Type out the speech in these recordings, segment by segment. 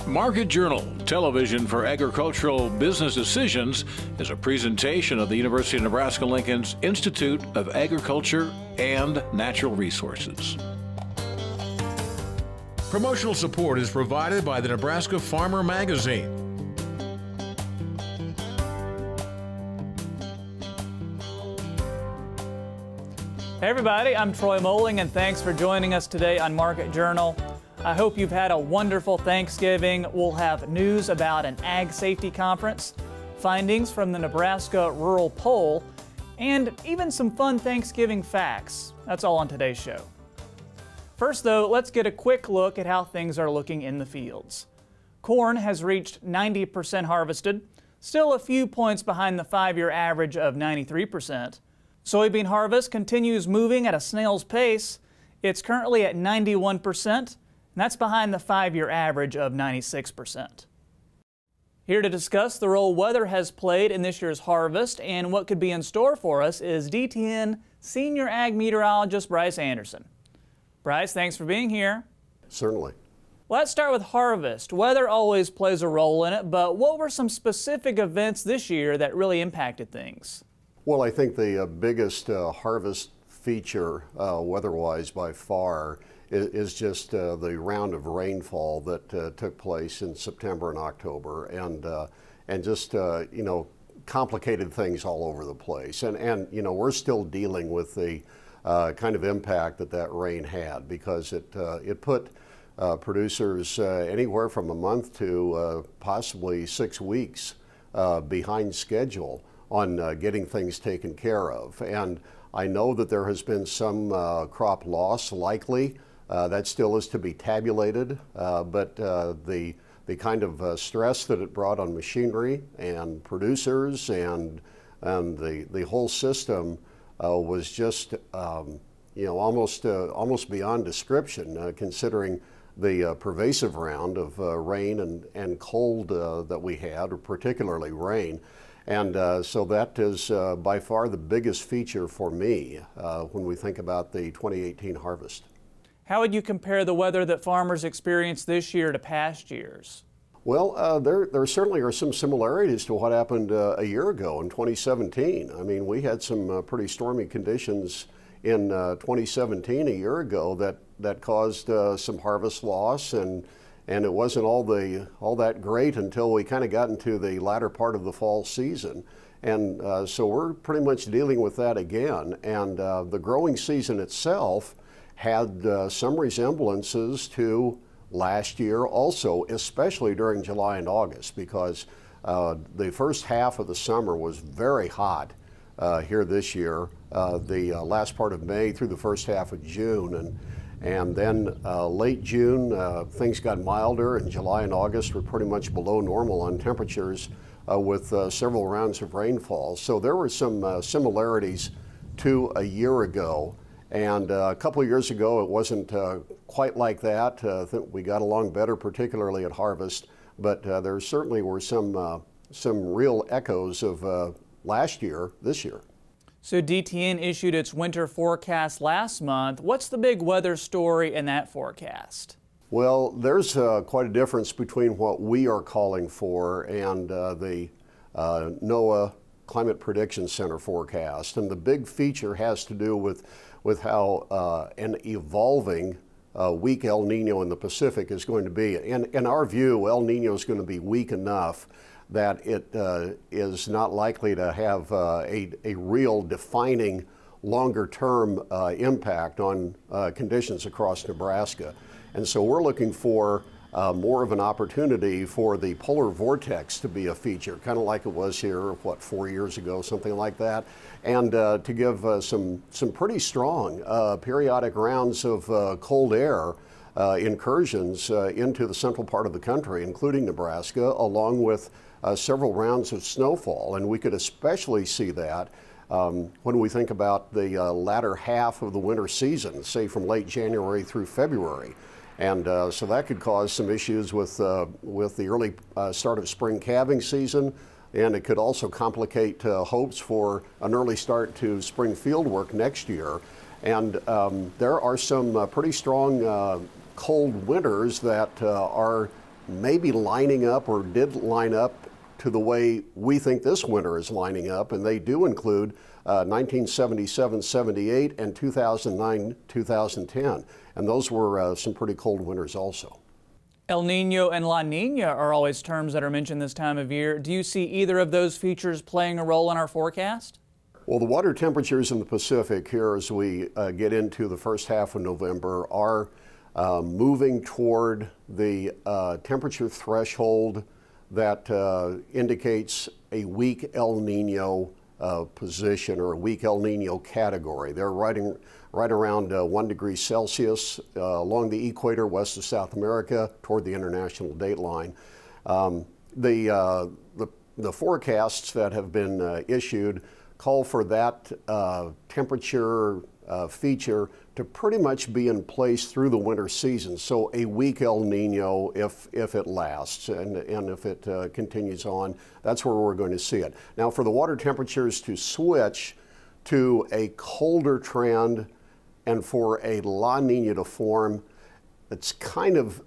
Market Journal, television for agricultural business decisions, is a presentation of the University of Nebraska-Lincoln's Institute of Agriculture and Natural Resources. Promotional support is provided by the Nebraska Farmer Magazine. Hey everybody, I'm Troy Moling and thanks for joining us today on Market Journal. I hope you've had a wonderful Thanksgiving. We'll have news about an Ag Safety Conference, findings from the Nebraska Rural Poll, and even some fun Thanksgiving facts. That's all on today's show. First though, let's get a quick look at how things are looking in the fields. Corn has reached 90% harvested, still a few points behind the 5-year average of 93%. Soybean harvest continues moving at a snail's pace. It's currently at 91%. And that's behind the 5-year average of 96%. Here to discuss the role weather has played in this year's harvest and what could be in store for us is DTN Senior Ag Meteorologist Bryce Anderson. Bryce, thanks for being here. Certainly. Let's start with harvest. Weather always plays a role in it, but what were some specific events this year that really impacted things? Well, I think the biggest harvest feature weather-wise by far is just the round of rainfall that took place in September and October, and just complicated things all over the place. And we're still dealing with the kind of impact that rain had, because it put producers anywhere from a month to possibly 6 weeks behind schedule on getting things taken care of. And I know that there has been some crop loss likely. That still is to be tabulated, but the kind of stress that it brought on machinery and producers and the whole system was just almost beyond description, considering the pervasive round of rain and cold that we had, particularly rain. And so that is by far the biggest feature for me when we think about the 2018 harvest. How would you compare the weather that farmers experienced this year to past years? Well, there certainly are some similarities to what happened a year ago in 2017. I mean, we had some pretty stormy conditions in 2017 a year ago that caused some harvest loss, and it wasn't all that great until we kind of got into the latter part of the fall season. And so we're pretty much dealing with that again. And the growing season itself had some resemblances to last year also, especially during July and August, because the first half of the summer was very hot here this year, the last part of May through the first half of June. And then late June, things got milder, and July and August were pretty much below normal on temperatures with several rounds of rainfall. So there were some similarities to a year ago. And a couple of years ago, it wasn't quite like that. We got along better, particularly at harvest, but there certainly were some real echoes of last year, this year. So DTN issued its winter forecast last month. What's the big weather story in that forecast? Well, there's quite a difference between what we are calling for and the NOAA Climate Prediction Center forecast. And the big feature has to do with how an evolving weak El Nino in the Pacific is going to be. In our view, El Nino is going to be weak enough that it is not likely to have a real defining longer-term impact on conditions across Nebraska. And so we're looking for more of an opportunity for the polar vortex to be a feature, kind of like it was here, what, 4 years ago, something like that, and to give some pretty strong periodic rounds of cold air incursions into the central part of the country, including Nebraska, along with several rounds of snowfall. And we could especially see that when we think about the latter half of the winter season, say from late January through February. And so that could cause some issues with the early start of spring calving season, and it could also complicate hopes for an early start to spring field work next year. And there are some pretty strong cold winters that are maybe lining up or did line up to the way we think this winter is lining up, and they do include 1977-78 and 2009-2010, and those were some pretty cold winters also. El Nino and La Nina are always terms that are mentioned this time of year. Do you see either of those features playing a role in our forecast? Well, the water temperatures in the Pacific here as we get into the first half of November are moving toward the temperature threshold that indicates a weak El Nino position or a weak El Nino category. They're right around 1 degree Celsius along the equator west of South America toward the international dateline. The forecasts that have been issued call for that temperature feature to pretty much be in place through the winter season. So a weak El Nino if it lasts and if it continues on, that's where we're going to see it. Now for the water temperatures to switch to a colder trend and for a La Nina to form, it's kind of,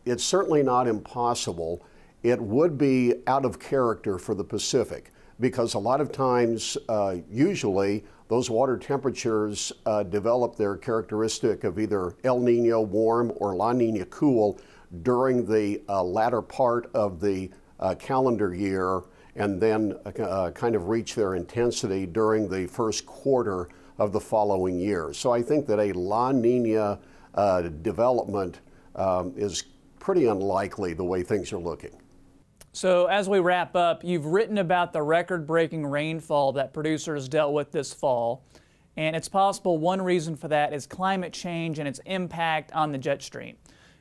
it's certainly not impossible. It would be out of character for the Pacific because a lot of times, usually, those water temperatures develop their characteristic of either El Nino warm or La Nina cool during the latter part of the calendar year and then kind of reach their intensity during the first quarter of the following year. So I think that a La Nina development is pretty unlikely the way things are looking. So as we wrap up, you've written about the record-breaking rainfall that producers dealt with this fall, and it's possible one reason for that is climate change and its impact on the jet stream.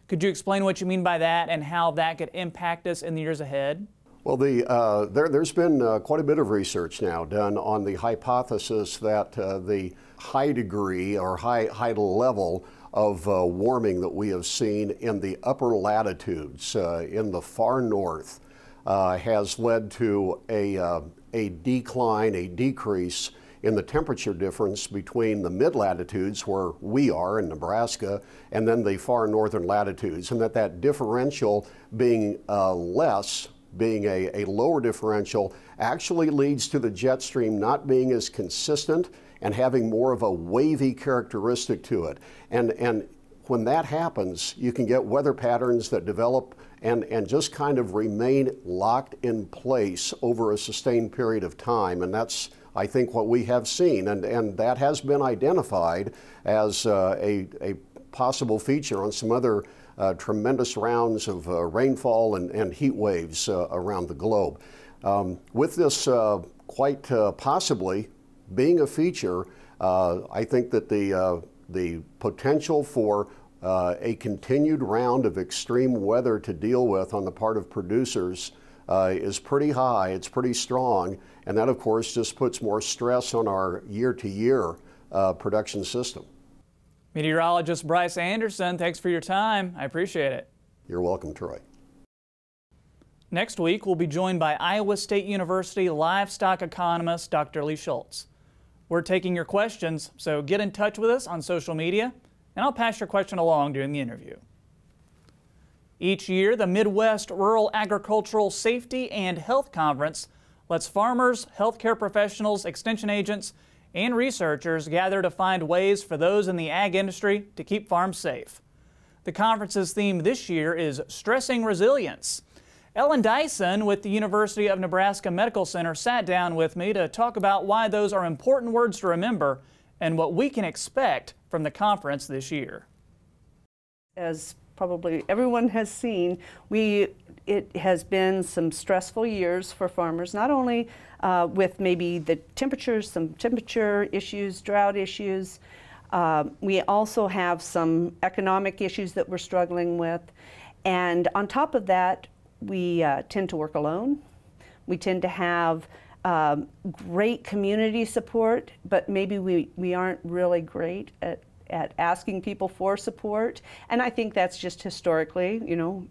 Could you explain what you mean by that and how that could impact us in the years ahead? Well, there's been quite a bit of research now done on the hypothesis that the high degree or high level of warming that we have seen in the upper latitudes in the far north has led to a decrease in the temperature difference between the mid-latitudes where we are in Nebraska and then the far northern latitudes, and that differential being being a lower differential actually leads to the jet stream not being as consistent and having more of a wavy characteristic to it. And when that happens, you can get weather patterns that develop and just kind of remain locked in place over a sustained period of time. And that's, I think, what we have seen. And that has been identified as a possible feature on some other tremendous rounds of rainfall and heat waves around the globe. With this quite possibly being a feature, I think that the potential for a continued round of extreme weather to deal with on the part of producers is pretty high, it's pretty strong, and that of course just puts more stress on our year-to-year production system. Meteorologist Bryce Anderson, thanks for your time. I appreciate it. You're welcome, Troy. Next week, we'll be joined by Iowa State University livestock economist Dr. Lee Schultz. We're taking your questions, so get in touch with us on social media, and I'll pass your question along during the interview. Each year, the Midwest Rural Agricultural Safety and Health Conference lets farmers, healthcare professionals, extension agents, and researchers gather to find ways for those in the ag industry to keep farms safe. The conference's theme this year is Stressing Resilience. Ellen Dyson with the University of Nebraska Medical Center sat down with me to talk about why those are important words to remember and what we can expect from the conference this year. As probably everyone has seen, it has been some stressful years for farmers, not only with maybe the temperatures, some temperature issues, drought issues. We also have some economic issues that we're struggling with. And on top of that, we tend to work alone. We tend to have great community support, but maybe we aren't really great at asking people for support. And I think that's just historically, you know,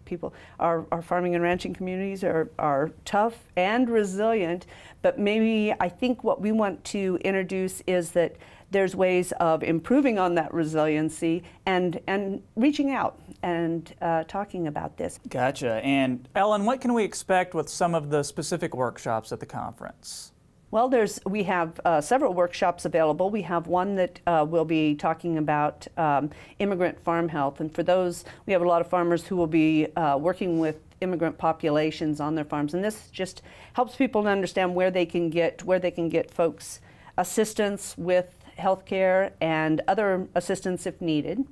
our farming and ranching communities are tough and resilient, but maybe I think what we want to introduce is that there's ways of improving on that resiliency and reaching out and talking about this. Gotcha. And Ellen, what can we expect with some of the specific workshops at the conference? Well, we have several workshops available. We have one that will be talking about immigrant farm health, and for those, we have a lot of farmers who will be working with immigrant populations on their farms, and this just helps people to understand where they can get folks assistance with health care and other assistance if needed.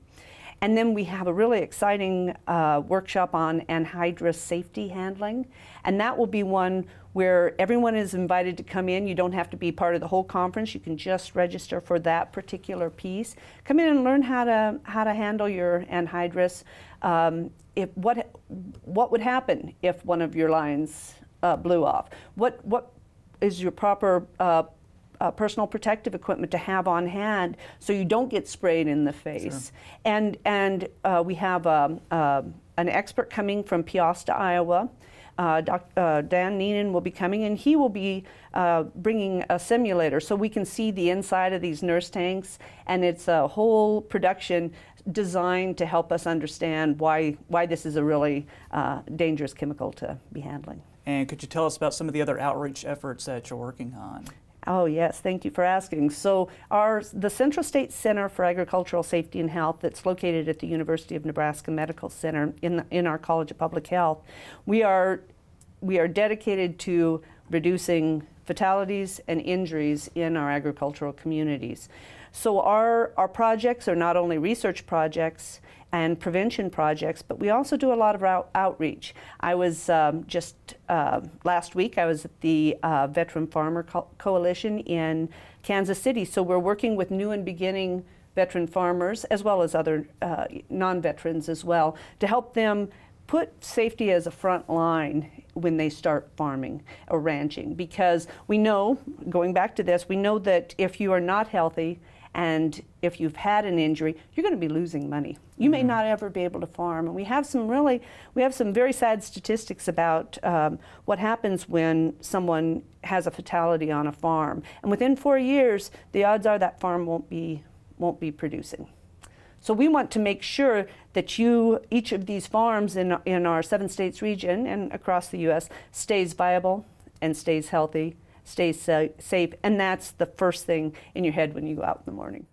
And then we have a really exciting workshop on anhydrous safety handling, and that will be one where everyone is invited to come in. You don't have to be part of the whole conference. You can just register for that particular piece. Come in and learn how to handle your anhydrous. What would happen if one of your lines blew off? What is your proper personal protective equipment to have on hand so you don't get sprayed in the face? Sure. And we have an expert coming from Peosta, Iowa. Dan Neenan will be coming, and he will be bringing a simulator so we can see the inside of these nurse tanks, and it's a whole production designed to help us understand why this is a really dangerous chemical to be handling. And could you tell us about some of the other outreach efforts that you're working on? Oh yes, thank you for asking. So the Central States Center for Agricultural Safety and Health, that's located at the University of Nebraska Medical Center in our College of Public Health, we are dedicated to reducing fatalities and injuries in our agricultural communities. So our projects are not only research projects and prevention projects, but we also do a lot of outreach. I was last week, I was at the Veteran Farmer Coalition in Kansas City. So we're working with new and beginning veteran farmers, as well as other non-veterans as well, to help them put safety as a front line when they start farming or ranching. Because we know, going back to this, we know that if you are not healthy and if you've had an injury, you're going to be losing money. You may not ever be able to farm. And we have some very sad statistics about what happens when someone has a fatality on a farm. And within 4 years, the odds are that farm won't be producing. So we want to make sure that each of these farms in our 7 states region and across the U.S. stays viable and stays healthy, stays safe, and that's the first thing in your head when you go out in the morning.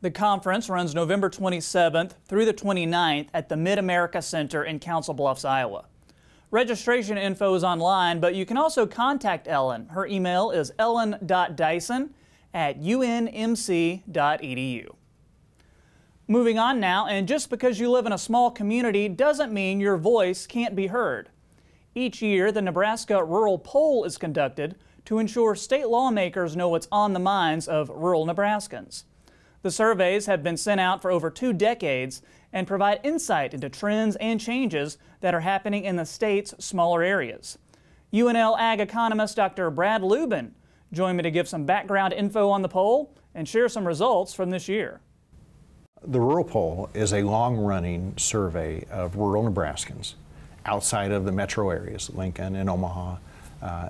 The conference runs November 27th through the 29th at the Mid-America Center in Council Bluffs, Iowa. Registration info is online, but you can also contact Ellen. Her email is ellen.dyson@unmc.edu. Moving on now, and just because you live in a small community doesn't mean your voice can't be heard. Each year, the Nebraska Rural Poll is conducted to ensure state lawmakers know what's on the minds of rural Nebraskans. The surveys have been sent out for over 2 decades and provide insight into trends and changes that are happening in the state's smaller areas. UNL Ag economist Dr. Brad Lubin joined me to give some background info on the poll and share some results from this year. The Rural Poll is a long-running survey of rural Nebraskans outside of the metro areas, Lincoln and Omaha,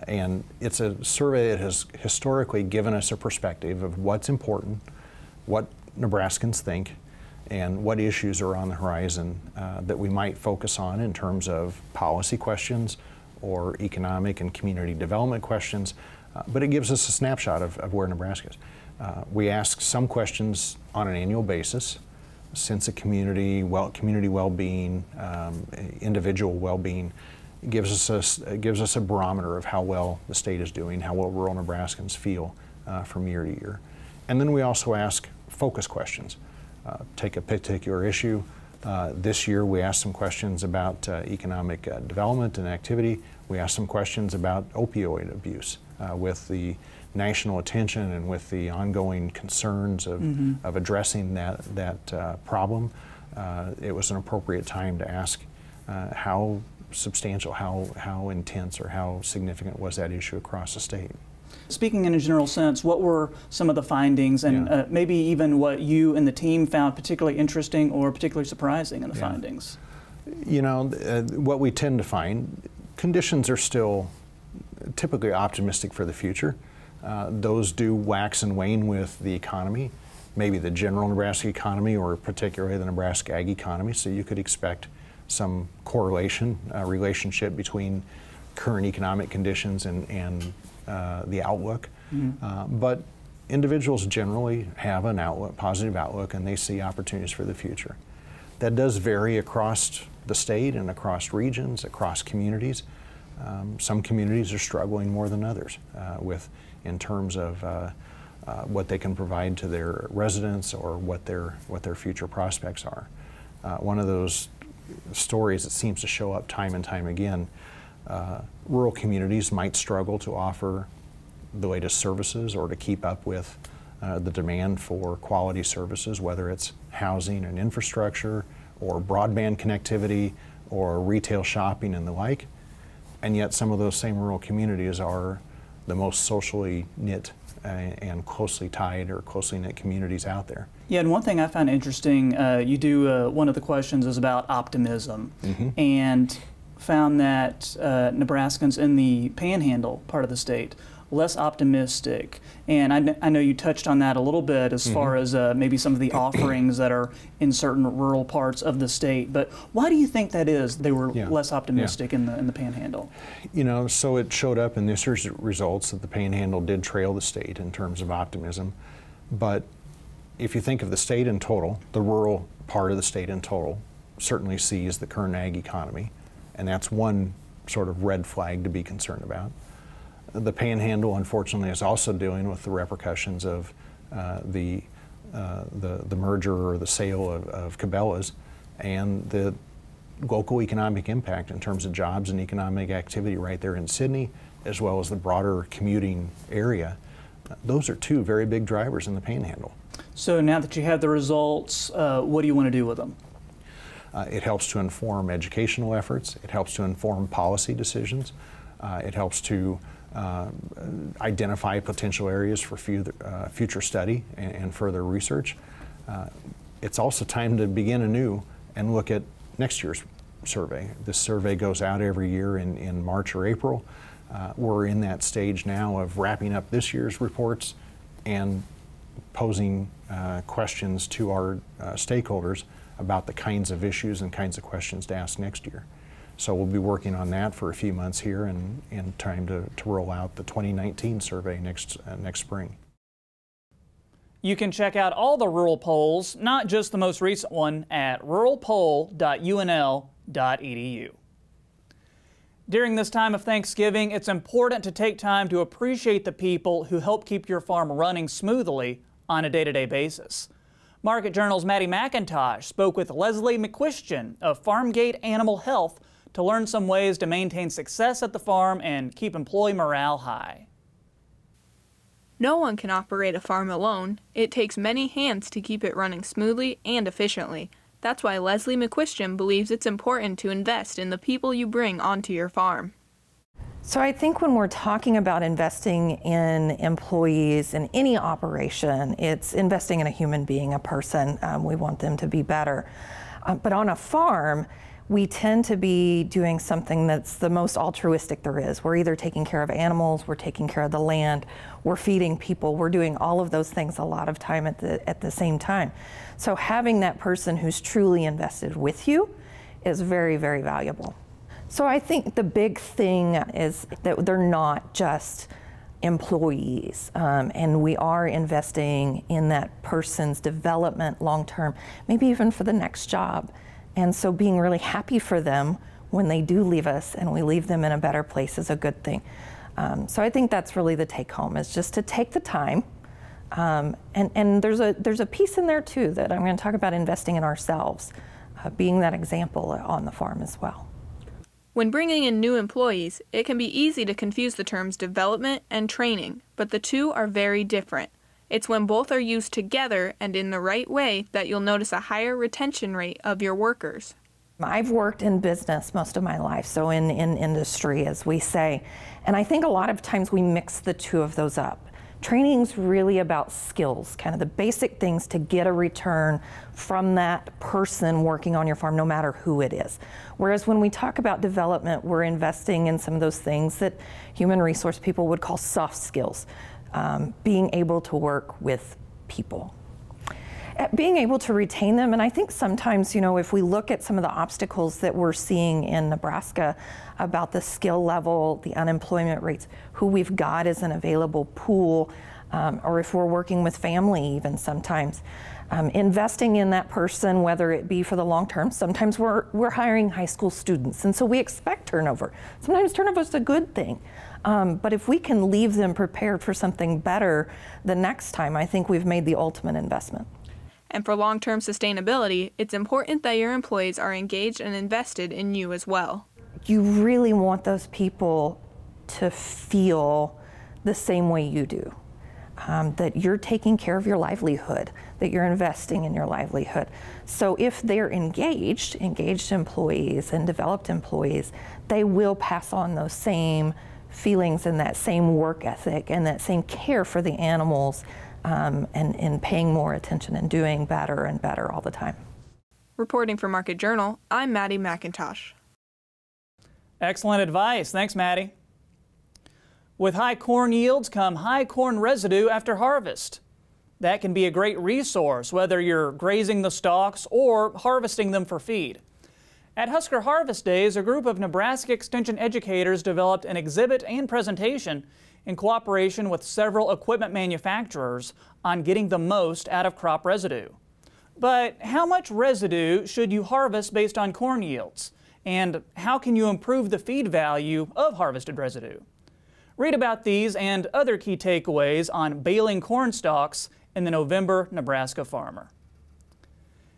and it's a survey that has historically given us a perspective of what's important, what Nebraskans think, and what issues are on the horizon that we might focus on in terms of policy questions or economic and community development questions, but it gives us a snapshot of where Nebraska is. We ask some questions on an annual basis, sense of community well-being, individual well-being. It gives us a barometer of how well the state is doing, how well rural Nebraskans feel from year to year. And then we also ask focus questions. Take a particular issue. This year we asked some questions about economic development and activity. We asked some questions about opioid abuse with the national attention and with the ongoing concerns of addressing that problem. It was an appropriate time to ask how substantial, how intense, or how significant was that issue across the state. Speaking in a general sense, what were some of the findings and maybe even what you and the team found particularly interesting or particularly surprising in the findings? You know, what we tend to find, conditions are still typically optimistic for the future. Those do wax and wane with the economy, maybe the general Nebraska economy or particularly the Nebraska ag economy, so you could expect some correlation, relationship between current economic conditions and the outlook. But individuals generally have an outlook, positive outlook, and they see opportunities for the future. That does vary across the state and across regions, across communities. Some communities are struggling more than others in terms of what they can provide to their residents or what their future prospects are. One of those stories that seems to show up time and time again, rural communities might struggle to offer the latest services or to keep up with the demand for quality services, whether it's housing and infrastructure or broadband connectivity or retail shopping and the like. And yet some of those same rural communities are the most socially knit and closely tied or closely knit communities out there. Yeah, and one thing I found interesting, you do, one of the questions is about optimism, and found that Nebraskans in the Panhandle part of the state less optimistic. And I know you touched on that a little bit as far as maybe some of the offerings that are in certain rural parts of the state. But why do you think that is? They were less optimistic in the Panhandle. You know, so it showed up in this year's results that the Panhandle did trail the state in terms of optimism. But if you think of the state in total, the rural part of the state in total certainly sees the current ag economy, and that's one sort of red flag to be concerned about. The Panhandle, unfortunately, is also dealing with the repercussions of the merger or the sale of Cabela's and the local economic impact in terms of jobs and economic activity right there in Sidney, as well as the broader commuting area. Those are two very big drivers in the Panhandle. So now that you have the results, what do you want to do with them? It helps to inform educational efforts. It helps to inform policy decisions. It helps to identify potential areas for future study and further research. It's also time to begin anew and look at next year's survey. This survey goes out every year in March or April. We're in that stage now of wrapping up this year's reports and posing questions to our stakeholders about the kinds of issues and kinds of questions to ask next year. So we'll be working on that for a few months here and trying to roll out the 2019 survey next spring. You can check out all the rural polls, not just the most recent one, at ruralpoll.unl.edu. During this time of Thanksgiving, it's important to take time to appreciate the people who help keep your farm running smoothly on a day-to-day basis. Market Journal's Maddie McIntosh spoke with Leslie McQuistion of Farmgate Animal Health to learn some ways to maintain success at the farm and keep employee morale high. No one can operate a farm alone. It takes many hands to keep it running smoothly and efficiently. That's why Leslie McQuistion believes it's important to invest in the people you bring onto your farm. So I think when we're talking about investing in employees in any operation, it's investing in a human being, a person. We want them to be better. But on a farm, we tend to be doing something that's the most altruistic there is. We're either taking care of animals, we're taking care of the land, we're feeding people, we're doing all of those things a lot of time at the same time. So having that person who's truly invested with you is very, very valuable. So I think the big thing is that they're not just employees, and we are investing in that person's development long term, maybe even for the next job. And so being really happy for them when they do leave us and we leave them in a better place is a good thing. So I think that's really the take home, is just to take the time. And there's a piece in there too that I'm going to talk about, investing in ourselves, being that example on the farm as well. When bringing in new employees, it can be easy to confuse the terms development and training, but the two are very different. It's when both are used together and in the right way that you'll notice a higher retention rate of your workers. I've worked in business most of my life, so in industry, as we say, and I think a lot of times we mix the two of those up. Training's really about skills, kind of the basic things to get a return from that person working on your farm, no matter who it is. Whereas when we talk about development, we're investing in some of those things that human resource people would call soft skills. being able to work with people. Being able to retain them, and I think sometimes, you know, if we look at some of the obstacles that we're seeing in Nebraska about the skill level, the unemployment rates, who we've got as an available pool, or if we're working with family even sometimes, investing in that person, whether it be for the long term. Sometimes we're hiring high school students, and so we expect turnover. Sometimes turnover is a good thing. But if we can leave them prepared for something better the next time, I think we've made the ultimate investment. And for long-term sustainability, it's important that your employees are engaged and invested in you as well. You really want those people to feel the same way you do, that you're taking care of your livelihood, that you're investing in your livelihood. So if they're engaged employees and developed employees, they will pass on those same feelings and that same work ethic and that same care for the animals, and paying more attention and doing better and better all the time. Reporting for Market Journal, I'm Maddie McIntosh. Excellent advice. Thanks, Maddie. With high corn yields come high corn residue after harvest. That can be a great resource, whether you're grazing the stalks or harvesting them for feed. At Husker Harvest Days, a group of Nebraska Extension educators developed an exhibit and presentation in cooperation with several equipment manufacturers on getting the most out of crop residue. But how much residue should you harvest based on corn yields? And how can you improve the feed value of harvested residue? Read about these and other key takeaways on baling corn stalks in the November Nebraska Farmer.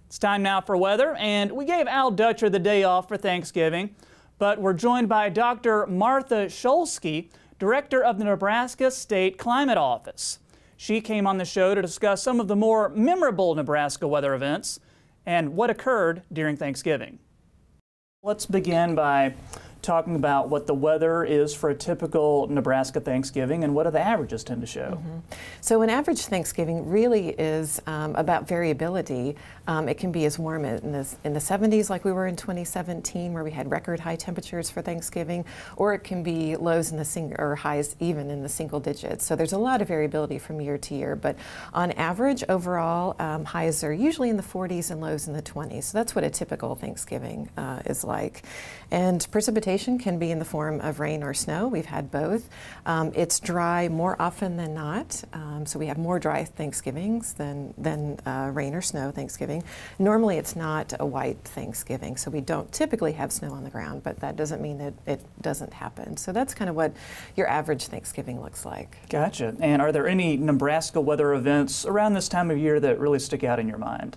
It's time now for weather, and we gave Al Dutcher the day off for Thanksgiving, but we're joined by Dr. Martha Shulsky, Director of the Nebraska State Climate Office. She came on the show to discuss some of the more memorable Nebraska weather events and what occurred during Thanksgiving. Let's begin by talking about what the weather is for a typical Nebraska Thanksgiving and what do the averages tend to show. So an average Thanksgiving really is about variability. It can be as warm in the 70s like we were in 2017 where we had record high temperatures for Thanksgiving, or it can be lows in the or highs even in the single digits. So there's a lot of variability from year to year, but on average overall highs are usually in the 40s and lows in the 20s. So that's what a typical Thanksgiving is like. And precipitation can be in the form of rain or snow. We've had both. It's dry more often than not, so we have more dry Thanksgivings than rain or snow Thanksgiving. Normally it's not a white Thanksgiving, so we don't typically have snow on the ground, but that doesn't mean that it doesn't happen. So that's kind of what your average Thanksgiving looks like. Gotcha. And are there any Nebraska weather events around this time of year that really stick out in your mind?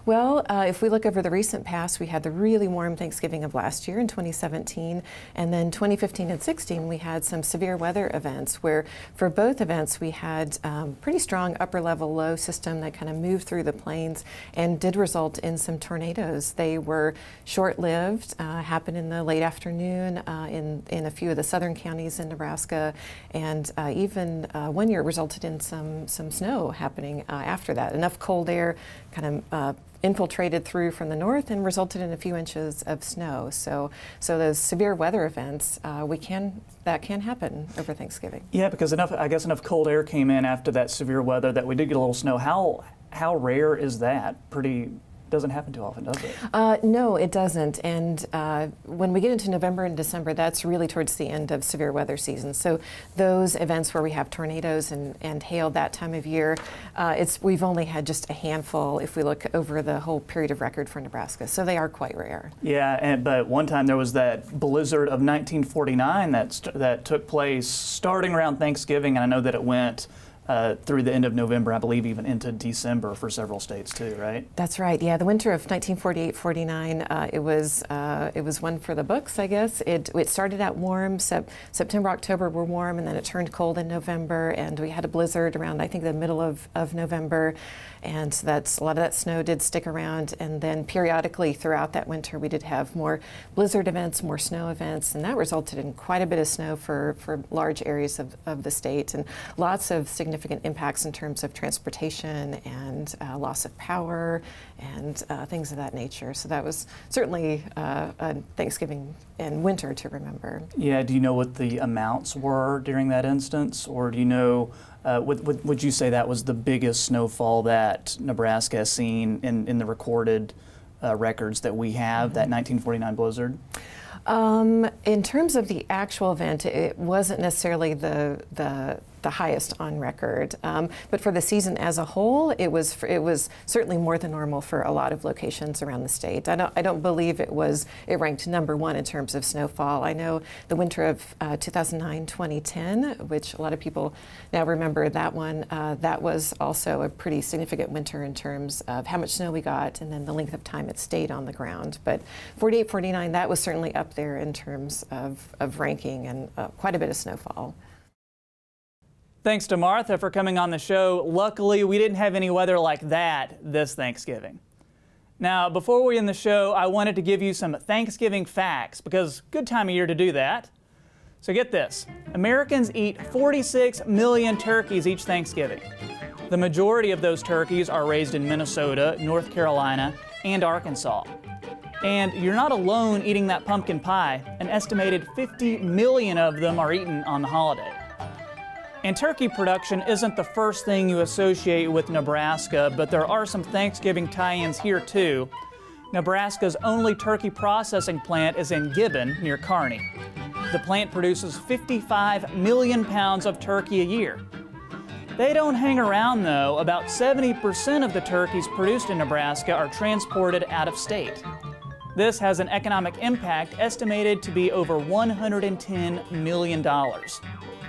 Well, if we look over the recent past, we had the really warm Thanksgiving of last year in 2017, and then 2015 and 16 we had some severe weather events where for both events we had pretty strong upper level low system that kind of moved through the plains and did result in some tornadoes. They were short-lived, happened in the late afternoon in a few of the southern counties in Nebraska, and even one year resulted in some snow happening after that. Enough cold air kind of infiltrated through from the north and resulted in a few inches of snow. So those severe weather events, that can happen over Thanksgiving. Yeah, because I guess enough cold air came in after that severe weather that we did get a little snow. How rare is that? Doesn't happen too often, does it? No, it doesn't. And when we get into November and December, that's really towards the end of severe weather season. So those events where we have tornadoes and hail that time of year, we've only had just a handful if we look over the whole period of record for Nebraska. So they are quite rare. Yeah, but one time there was that blizzard of 1949 that took place starting around Thanksgiving, and I know that it went through the end of November, I believe even into December for several states too, right? That's right. Yeah, the winter of 1948-49, it was one for the books, I guess. It started out warm. September, October were warm, and then it turned cold in November, and we had a blizzard around I think the middle of November, and a lot of that snow did stick around. And then periodically throughout that winter, we did have more blizzard events, more snow events, and that resulted in quite a bit of snow for large areas of the state and lots of significant significant impacts in terms of transportation and loss of power and things of that nature. So that was certainly a Thanksgiving and winter to remember. Yeah, do you know what the amounts were during that instance, or do you know, would you say that was the biggest snowfall that Nebraska has seen in the recorded records that we have, that 1949 blizzard? In terms of the actual event, it wasn't necessarily the highest on record, but for the season as a whole, it was certainly more than normal for a lot of locations around the state. I don't believe it ranked #1 in terms of snowfall. I know the winter of 2009-2010, which a lot of people now remember that one. That was also a pretty significant winter in terms of how much snow we got and then the length of time it stayed on the ground. But 48-49, that was certainly up there in terms of ranking and quite a bit of snowfall. Thanks to Martha for coming on the show. Luckily, we didn't have any weather like that this Thanksgiving. Now, before we end the show, I wanted to give you some Thanksgiving facts because good time of year to do that. So get this, Americans eat 46 million turkeys each Thanksgiving. The majority of those turkeys are raised in Minnesota, North Carolina, and Arkansas. And you're not alone eating that pumpkin pie. An estimated 50 million of them are eaten on the holiday. And turkey production isn't the first thing you associate with Nebraska, but there are some Thanksgiving tie-ins here too. Nebraska's only turkey processing plant is in Gibbon, near Kearney. The plant produces 55 million pounds of turkey a year. They don't hang around though. About 70% of the turkeys produced in Nebraska are transported out of state. This has an economic impact estimated to be over $110 million.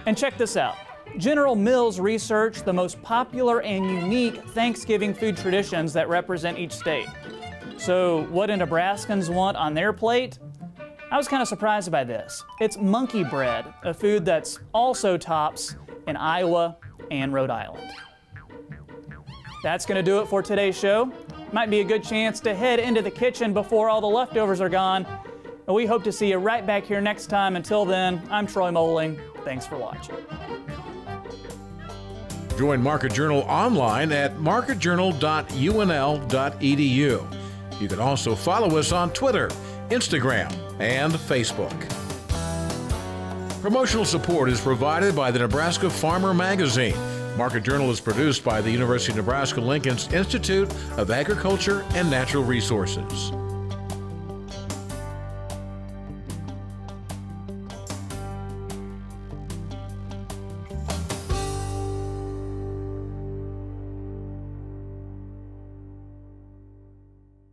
And check this out. General Mills researched the most popular and unique Thanksgiving food traditions that represent each state. So what do Nebraskans want on their plate? I was kind of surprised by this. It's monkey bread, a food that's also tops in Iowa and Rhode Island. That's going to do it for today's show. Might be a good chance to head into the kitchen before all the leftovers are gone. And we hope to see you right back here next time. Until then, I'm Troy Moeling. Thanks for watching. Join Market Journal online at marketjournal.unl.edu. You can also follow us on Twitter, Instagram, and Facebook. Promotional support is provided by the Nebraska Farmer Magazine. Market Journal is produced by the University of Nebraska-Lincoln's Institute of Agriculture and Natural Resources.